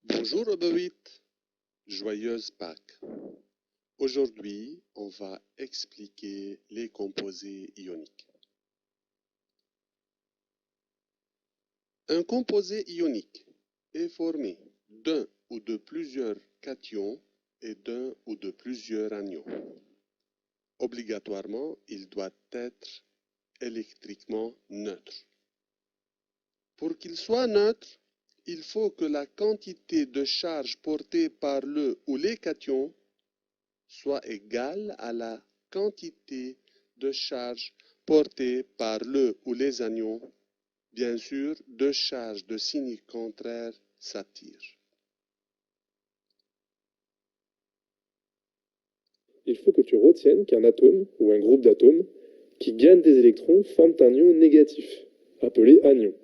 Bonjour Oberwit, joyeuse Pâques. Aujourd'hui, on va expliquer les composés ioniques. Un composé ionique est formé d'un ou de plusieurs cations et d'un ou de plusieurs anions. Obligatoirement, il doit être électriquement neutre. Pour qu'il soit neutre, il faut que la quantité de charge portée par le ou les cations soit égale à la quantité de charge portée par le ou les anions. Bien sûr, deux charges de signe contraire s'attirent. Il faut que tu retiennes qu'un atome ou un groupe d'atomes qui gagnent des électrons forment un ion négatif, appelé anion.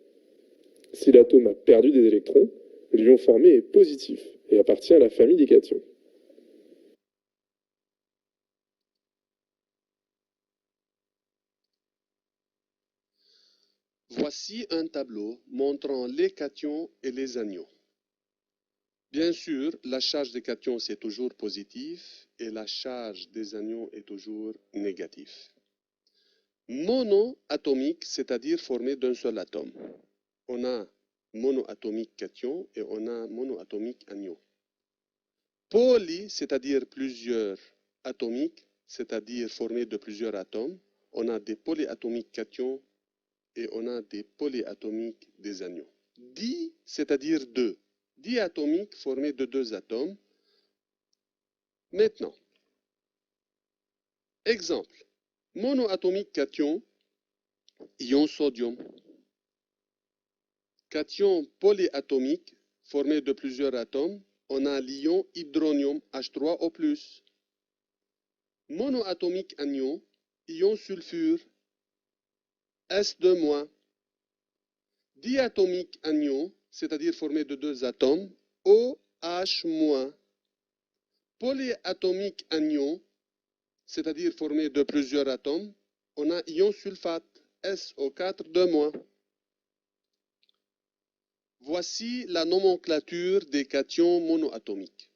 Si l'atome a perdu des électrons, l'ion formé est positif et appartient à la famille des cations. Voici un tableau montrant les cations et les anions. Bien sûr, la charge des cations c'est toujours positive et la charge des anions est toujours négative. Monoatomique, c'est-à-dire formé d'un seul atome. On a monoatomique cation et on a monoatomique anion. Poly, c'est-à-dire plusieurs atomiques, c'est-à-dire formé de plusieurs atomes. On a des polyatomiques cations et on a des polyatomiques des anions. Di, c'est-à-dire deux. Diatomique formé de deux atomes. Maintenant, exemple, monoatomique cation, ion sodium. Cation polyatomique formé de plusieurs atomes, on a l'ion hydronium H3O+. Monoatomique anion, ion sulfure S2-. Diatomique anion, c'est-à-dire formé de deux atomes, OH-. Polyatomique anion, c'est-à-dire formé de plusieurs atomes, on a ion sulfate SO4-. Voici la nomenclature des cations monoatomiques.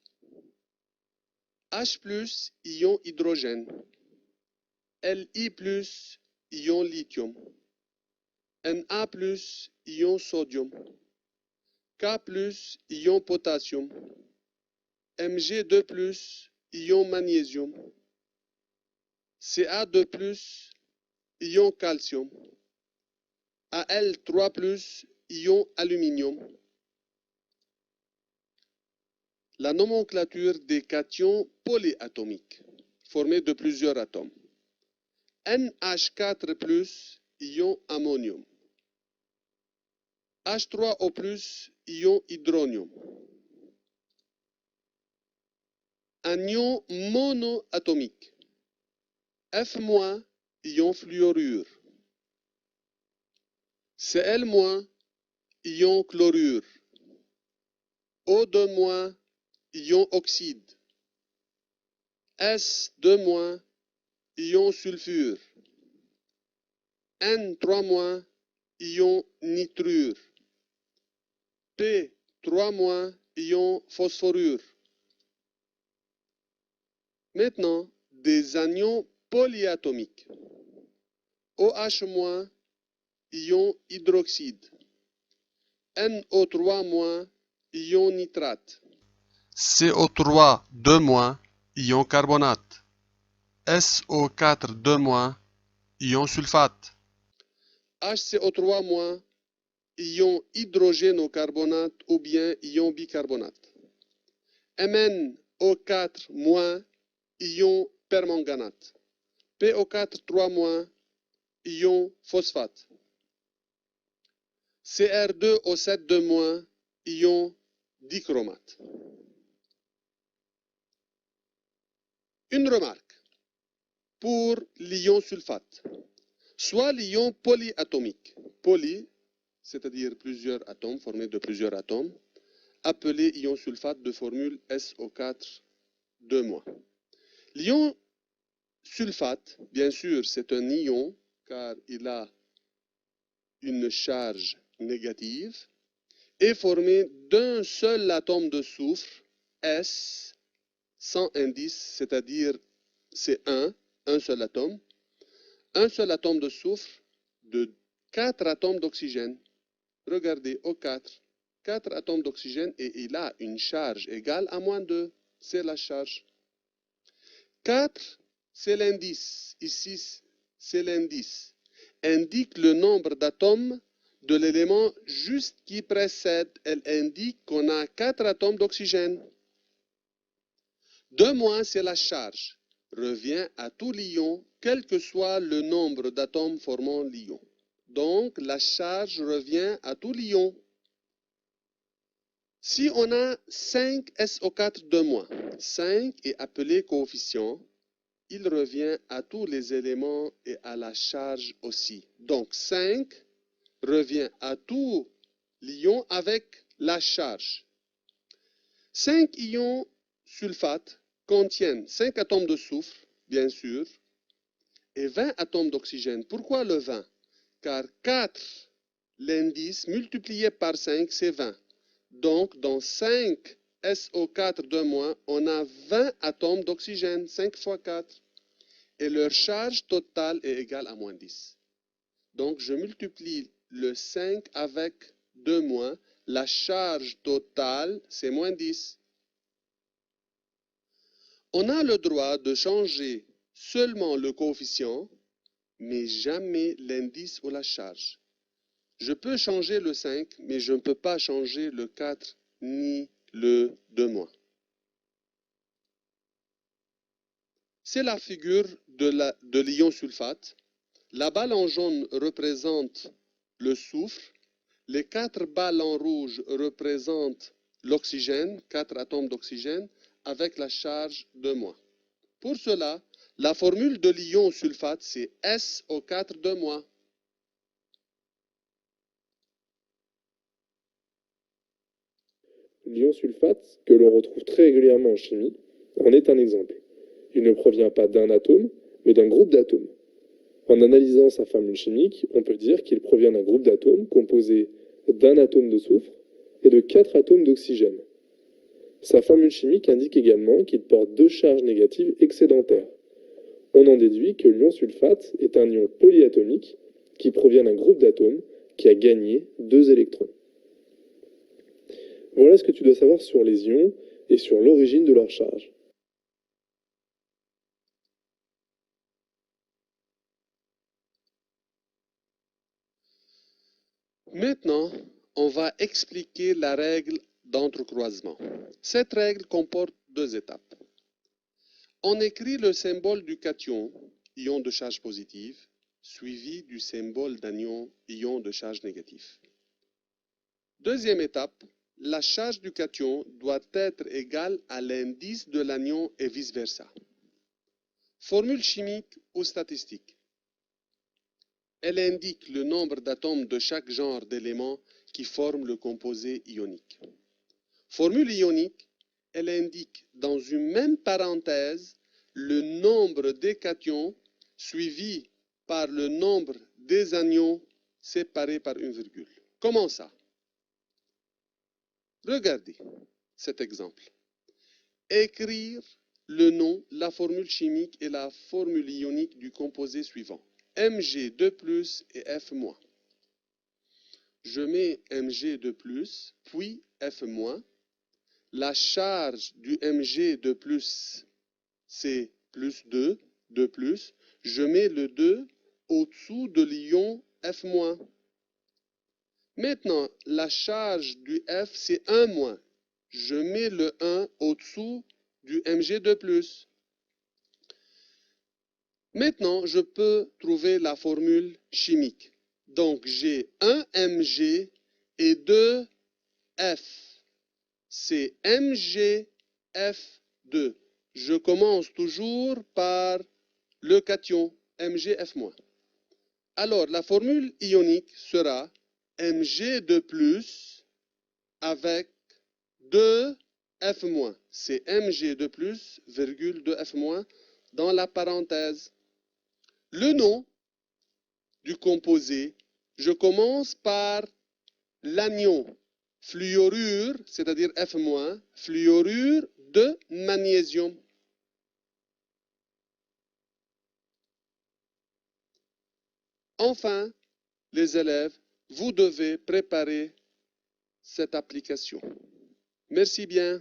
H+, ion hydrogène. Li+, ion lithium. Na+, ion sodium. K+, ion potassium. Mg2+, ion magnésium. Ca2+, ion calcium. Al3+, ion aluminium. La nomenclature des cations polyatomiques, formés de plusieurs atomes. NH4+, ion ammonium. H3O+, ion hydronium. Anion monoatomique. F-, ion fluorure. Cl-, ion chlorure. O2-, ion oxyde. S2-, ion sulfure. N3-, ion nitrure. P3-, ion phosphorure. Maintenant, des anions polyatomiques. OH-, ion hydroxyde. NO3-, ion nitrate. CO3 2-, ion carbonate. SO4 2-, ion sulfate. HCO3-, ion hydrogénocarbonate ou bien ion bicarbonate. MnO4-, ion permanganate. PO4 3-, ion phosphate. Cr2O7 2-, ion dichromate. Une remarque pour l'ion sulfate. Soit l'ion polyatomique. Poly, c'est-à-dire plusieurs atomes, formés de plusieurs atomes, appelé ion sulfate de formule SO4 2-. L'ion sulfate, bien sûr, c'est un ion car il a une charge négative est formé d'un seul atome de soufre, S, sans indice, c'est-à-dire c'est un seul atome de soufre de 4 atomes d'oxygène. Regardez, O4, 4 atomes d'oxygène et il a une charge égale à moins 2. C'est la charge. 4, c'est l'indice. Ici, c'est l'indice. Indique le nombre d'atomes de l'élément juste qui précède. Elle indique qu'on a 4 atomes d'oxygène. 2- c'est la charge. Revient à tout l'ion, quel que soit le nombre d'atomes formant l'ion. Donc, la charge revient à tout l'ion. Si on a 5 SO4 2-, 5 est appelé coefficient, il revient à tous les éléments et à la charge aussi. Donc 5 revient à tout l'ion avec la charge. 5 ions sulfate contiennent 5 atomes de soufre, bien sûr, et 20 atomes d'oxygène. Pourquoi le 20? Car 4, l'indice multiplié par 5, c'est 20. Donc, dans 5 SO4 2-, on a 20 atomes d'oxygène, 5 fois 4. Et leur charge totale est égale à moins 10. Donc, je multiplie le 5 avec 2-. La charge totale, c'est moins 10. On a le droit de changer seulement le coefficient, mais jamais l'indice ou la charge. Je peux changer le 5, mais je ne peux pas changer le 4 ni le 2-. C'est la figure de l'ion sulfate. La balle en jaune représente le soufre. Les 4 balles en rouge représentent l'oxygène, 4 atomes d'oxygène, avec la charge 2-. Pour cela, la formule de l'ion sulfate, c'est SO4 2-. L'ion sulfate, que l'on retrouve très régulièrement en chimie, en est un exemple. Il ne provient pas d'un atome, mais d'un groupe d'atomes. En analysant sa formule chimique, on peut dire qu'il provient d'un groupe d'atomes composé d'un atome de soufre et de 4 atomes d'oxygène. Sa formule chimique indique également qu'il porte 2 charges négatives excédentaires. On en déduit que l'ion sulfate est un ion polyatomique qui provient d'un groupe d'atomes qui a gagné 2 électrons. Voilà ce que tu dois savoir sur les ions et sur l'origine de leur charge. Maintenant, on va expliquer la règle d'entrecroisement. Cette règle comporte 2 étapes. On écrit le symbole du cation, ion de charge positive, suivi du symbole d'anion, ion de charge négative. Deuxième étape, la charge du cation doit être égale à l'indice de l'anion et vice-versa. Formule chimique ou statistique. Elle indique le nombre d'atomes de chaque genre d'éléments qui forment le composé ionique. Formule ionique, elle indique dans une même parenthèse le nombre des cations suivi par le nombre des anions séparés par une virgule. Comment ça? Regardez cet exemple. Écrire le nom, la formule chimique et la formule ionique du composé suivant. Mg2+, et F-. Je mets Mg2+, puis F-. La charge du Mg2+, c'est plus 2, 2+. Je mets le 2 au-dessous de l'ion F-. Maintenant, la charge du F, c'est 1-. Je mets le 1 au-dessous du Mg2+. Maintenant, je peux trouver la formule chimique. Donc, j'ai 1 Mg et 2 F. C'est MgF2. Je commence toujours par le cation, MgF-. Alors, la formule ionique sera Mg2+, avec 2F-. C'est Mg2+, virgule 2F-, dans la parenthèse. Le nom du composé, je commence par l'anion fluorure, c'est-à-dire F-, fluorure de magnésium. Enfin, les élèves, vous devez préparer cette application. Merci bien.